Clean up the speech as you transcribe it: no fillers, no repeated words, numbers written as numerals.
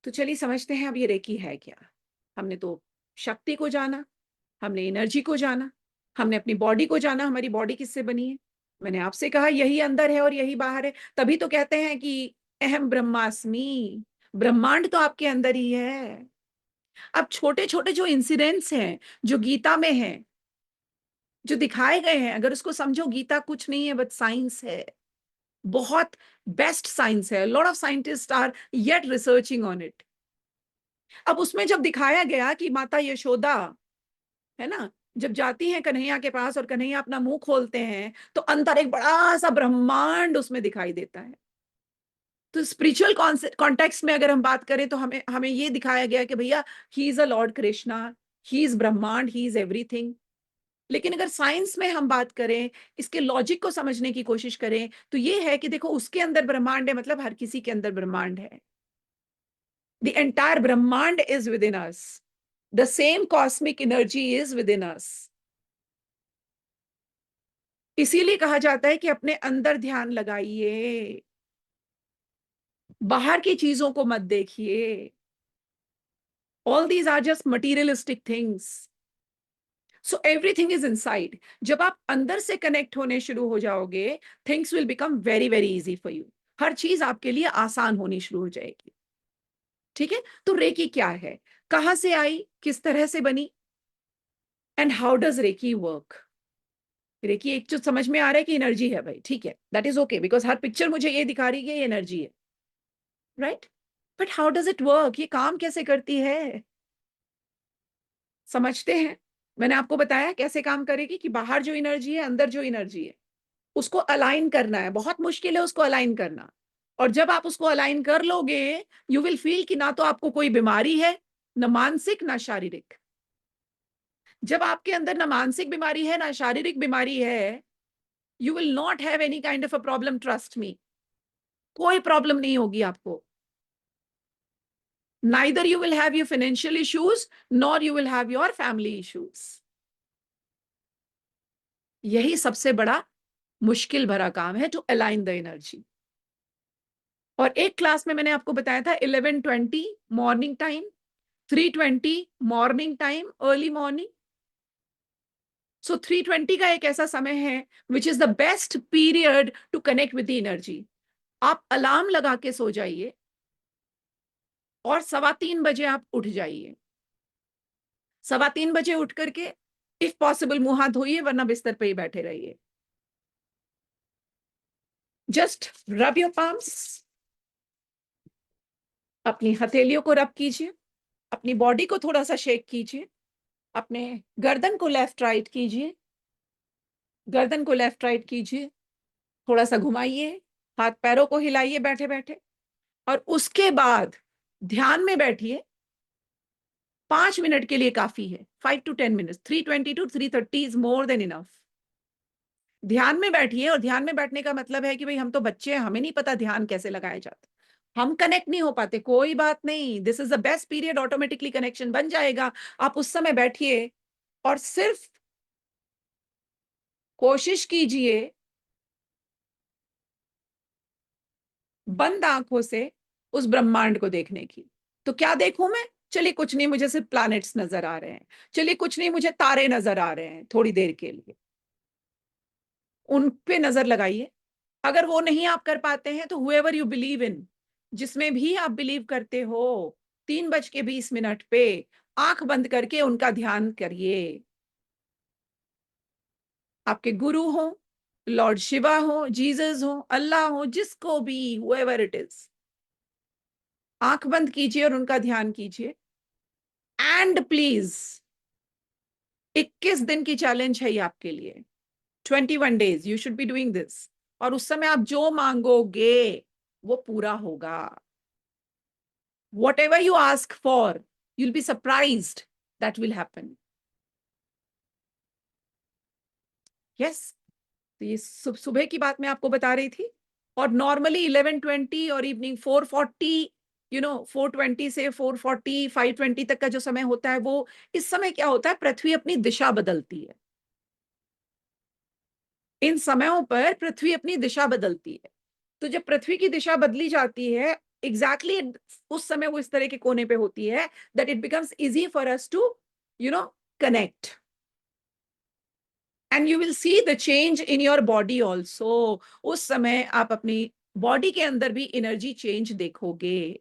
तो चलिए समझते हैं अब ये रेकी है क्या? हमने तो शक्ति को जाना, हमने एनर्जी को जाना, हमने अपनी बॉडी को जाना, हमारी बॉडी किससे बनी है? मैंने आपसे कहा यही अंदर है और यही बाहर है, तभी तो कहते हैं कि अहम ब्रह्मास्मि, ब्रह्मांड तो आपके अंदर ही है। अब छोटे-छोटे जो इंसिडेंट्स हैं, जो गीता में हैं, जो दिखाए गए हैं, अगर उसको समझो गीता कुछ नहीं है बट साइंस है। बहुत बेस्ट साइंस है। Lot of scientist are yet researching on it. अब उसमें जब दिखाया गया कि माता यशोदा, है ना, जब जाती हैं कन्हैया के पास और कन्हैया अपना मुंह खोलते हैं तो अंदर एक बड़ा सा ब्रह्मांड उसमें दिखाई देता है। तो स्पिरिचुअल कॉन्टेक्स्ट में अगर हम बात करें तो हमें हमें ये दिखाया गया कि भैया he is a Lord Krishna, he is ब्रह्मांड, ही इज एवरीथिंग। लेकिन अगर साइंस में हम बात करें, इसके लॉजिक को समझने की कोशिश करें, तो ये है कि देखो उसके अंदर ब्रह्मांड है, मतलब हर किसी के अंदर ब्रह्मांड है। The entire Brahmand is within us. The same cosmic energy is within us. इसीलिए कहा जाता है कि अपने अंदर ध्यान लगाइए, बाहर की चीजों को मत देखिए। All these are just materialistic things. So everything is inside. जब आप अंदर से कनेक्ट होने शुरू हो जाओगे, things will become very very easy for you. हर चीज आपके लिए आसान होनी शुरू हो जाएगी। ठीक है? तो रेकी क्या है? कहां से आई? किस तरह से बनी? And how does reiki work? Reiki एक जो समझ में आ रहा है कि एनर्जी है भाई, ठीक है, that is okay, because her picture मुझे ये दिखा रही है कि ये एनर्जी है, right? But how does it work? ये काम कैसे करती है? समझते हैं? मैंने आपको बताया कैसे काम करेगी, कि बाहर जो एनर्जी है, अंदर जो एनर्जी है, उसको अलाइन करना है। बहुत मुश्किल है उसको अलाइन करना। और जब आप उसको अलाइन कर लोगे, यू विल फील कि ना तो आपको कोई बीमारी है, ना मानसिक ना शारीरिक। जब आपके अंदर ना मानसिक बीमारी है ना शारीरिक बीमारी है, you will not have any kind of a problem, trust me. कोई प्रॉब्लम नहीं होगी आपको। Neither you will have your financial issues, nor you will have your family issues. यही सबसे बड़ा मुश्किल भरा काम है, टू अलाइन द एनर्जी। और एक क्लास में मैंने आपको बताया था 11:20 morning time, 3:20 morning time, early morning. So 3:20 का एक ऐसा समय है which is the best period to connect with the energy. आप अलार्म लगा के सो जाइए और 3:15 बजे आप उठ जाइए। 3:15 बजे उठ करके इफ पॉसिबल मुंह हाथ धोइए, वरना बिस्तर पे ही बैठे रहिए। जस्ट रब योर पाम्स, अपनी हथेलियों को रब कीजिए, अपनी बॉडी को थोड़ा सा शेक कीजिए, अपने गर्दन को लेफ्ट राइट कीजिए, गर्दन को लेफ्ट राइट कीजिए, थोड़ा सा घुमाइए, हाथ पैरों को हिलाइए बैठे बैठे, और उसके बाद ध्यान में बैठिए। 5 मिनट के लिए काफी है, 5 to 10 minutes। 3:20 to 3:30 is more than enough. ध्यान में बैठिए। और ध्यान में बैठने का मतलब है कि भाई हम तो बच्चे हैं, हमें नहीं पता ध्यान कैसे लगाया जाता, हम कनेक्ट नहीं हो पाते, कोई बात नहीं, this is the best period, automatically connection बन जाएगा। आप उस समय बैठिए और सिर्फ कोशिश कीजिए बंद आंखों से उस ब्रह्मांड को देखने की। तो क्या देखूं मैं? चलिए कुछ नहीं, मुझे सिर्फ प्लैनेट्स नजर आ रहे हैं, चलिए कुछ नहीं, मुझे तारे नजर आ रहे हैं, थोड़ी देर के लिए उन पे नजर लगाइए। अगर वो नहीं आप कर पाते हैं तो हुएवर यू बिलीव इन, जिसमें भी आप बिलीव करते हो, 3:20 पे आंख बंद करके उनका ध्यान करिए। आपके गुरु हो, लॉर्ड शिवा हो, जीसस हो, अल्लाह हो, जिसको भी, हुएवर इट इज, आंख बंद कीजिए और उनका ध्यान कीजिए। एंड प्लीज, 21 दिन की चैलेंज है ये आपके लिए। 21 days you should be doing this. और उस समय आप जो मांगोगे वो पूरा होगा। Whatever you ask for, you'll be surprised that will happen. Yes, तो ये सुबह की बात मैं आपको बता रही थी। और नॉर्मली 11:20 और इवनिंग 4:40, 4:20 से 4:40, 5:20 तक का जो समय होता है, वो इस समय क्या होता है, पृथ्वी अपनी दिशा बदलती है। इन समयों पर पृथ्वी अपनी दिशा बदलती है। तो जब पृथ्वी की दिशा बदली जाती है, एग्जैक्टली उस समय वो इस तरह के कोने पे होती है that it becomes easy for us to you know connect, and you will see the change in your body also. उस समय आप अपनी बॉडी के अंदर भी एनर्जी चेंज देखोगे।